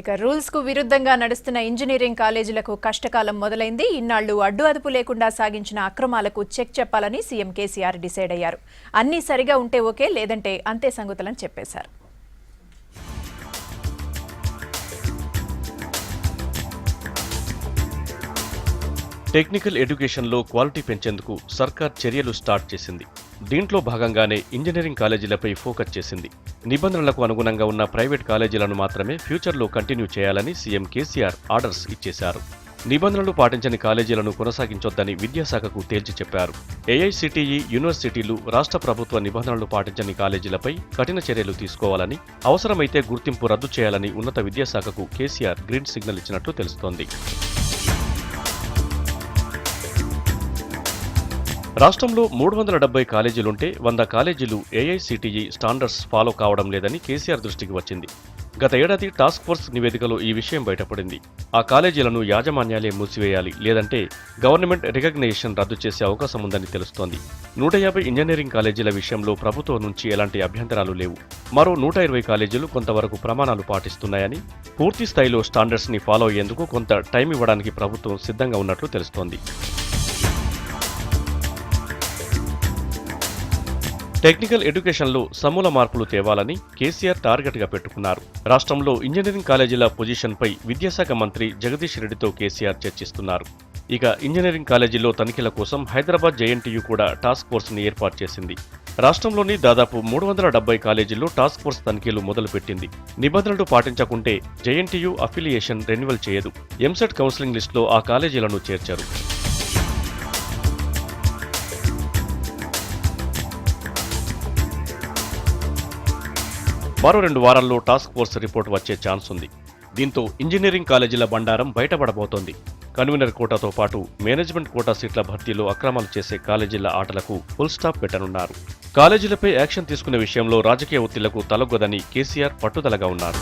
ఇక రూల్స్ కు విరుద్ధంగా నడుస్తున్న ఇంజనీరింగ్ కాలేజీలకు కష్టకాలం మొదలైంది. ఇన్నాళ్లు అడ్డు అదుపు లేకుండా సాగించిన అక్రమాలకు చెక్ చెప్పాలని సీఎం కేసీఆర్ డిసైడ్ అయ్యారు. అన్నీ సరిగా ఉంటే ఓకే, లేదంటే అంతే సంగతులని చెప్పేశారు. టెక్నికల్ ఎడ్యుకేషన్లో క్వాలిటీ పెంచేందుకు సర్కార్ చర్యలు స్టార్ట్ చేసింది. దీంట్లో భాగంగానే ఇంజనీరింగ్ కాలేజీలపై ఫోకస్ చేసింది. నిబంధనలకు అనుగుణంగా ఉన్న ప్రైవేట్ కాలేజీలను మాత్రమే ఫ్యూచర్లో కంటిన్యూ చేయాలని సీఎం కేసీఆర్ ఆర్డర్స్ ఇచ్చేశారు. నిబంధనలు పాటించని కాలేజీలను కొనసాగించొద్దని విద్యాశాఖకు తేల్చి చెప్పారు. ఏఐసిటిఈ యూనివర్సిటీలు రాష్ట్ర ప్రభుత్వ నిబంధనలు పాటించని కాలేజీలపై కఠిన చర్యలు తీసుకోవాలని, అవసరమైతే గుర్తింపు రద్దు చేయాలని ఉన్నత విద్యాశాఖకు కేసీఆర్ గ్రీన్ సిగ్నల్ ఇచ్చినట్లు తెలుస్తోంది. రాష్ట్రంలో 370 కాలేజీలుంటే 100 కాలేజీలు ఏఐసిటిఈ స్టాండర్డ్స్ ఫాలో కావడం లేదని కేసీఆర్ దృష్టికి వచ్చింది. గత ఏడాది టాస్క్ ఫోర్స్ నివేదికలో ఈ విషయం బయటపడింది. ఆ కాలేజీలను యాజమాన్యాలే మూసివేయాలి, లేదంటే గవర్నమెంట్ రికగ్నిషన్ రద్దు చేసే అవకాశం ఉందని తెలుస్తోంది. 150 ఇంజనీరింగ్ కాలేజీల విషయంలో ప్రభుత్వం నుంచి ఎలాంటి అభ్యంతరాలు లేవు. మరో 120 కాలేజీలు కొంతవరకు ప్రమాణాలు పాటిస్తున్నాయని, పూర్తి స్థాయిలో స్టాండర్డ్స్ ని ఫాలో అయ్యేందుకు కొంత టైం ఇవ్వడానికి ప్రభుత్వం సిద్ధంగా ఉన్నట్లు తెలుస్తోంది. టెక్నికల్ ఎడ్యుకేషన్లో సమూల మార్పులు తేవాలని కేసీఆర్ టార్గెట్గా పెట్టుకున్నారు. రాష్ట్రంలో ఇంజనీరింగ్ కాలేజీల పొజిషన్పై విద్యాశాఖ మంత్రి జగదీష్ రెడ్డితో కేసీఆర్ చర్చిస్తున్నారు. ఇక ఇంజనీరింగ్ కాలేజీల్లో తనిఖీల కోసం హైదరాబాద్ జేఎన్టీయూ కూడా టాస్క్ ఫోర్స్ని ఏర్పాటు చేసింది. రాష్ట్రంలోని దాదాపు 370 కాలేజీల్లో టాస్క్ ఫోర్స్ తనిఖీలు మొదలుపెట్టింది. నిబంధనలు పాటించకుంటే జేఎన్టీయూ అఫిలియేషన్ రెన్యువల్ చేయదు. ఎంసెట్ కౌన్సిలింగ్ లిస్టులో ఆ కాలేజీలను చేర్చారు. మరో 2 వారాల్లో టాస్క్ ఫోర్స్ రిపోర్ట్ వచ్చే ఛాన్స్ ఉంది. దీంతో ఇంజనీరింగ్ కాలేజీల బండారం బయటపడబోతోంది. కన్వీనర్ కోటాతో పాటు మేనేజ్మెంట్ కోటా సీట్ల భర్తీలో అక్రమాలు చేసే కాలేజీల ఆటలకు ఫుల్ స్టాప్ పెట్టనున్నారు. కాలేజీలపై యాక్షన్ తీసుకునే విషయంలో రాజకీయ ఒత్తిళ్లకు తలొగ్గదని కేసీఆర్ పట్టుదలగా ఉన్నారు.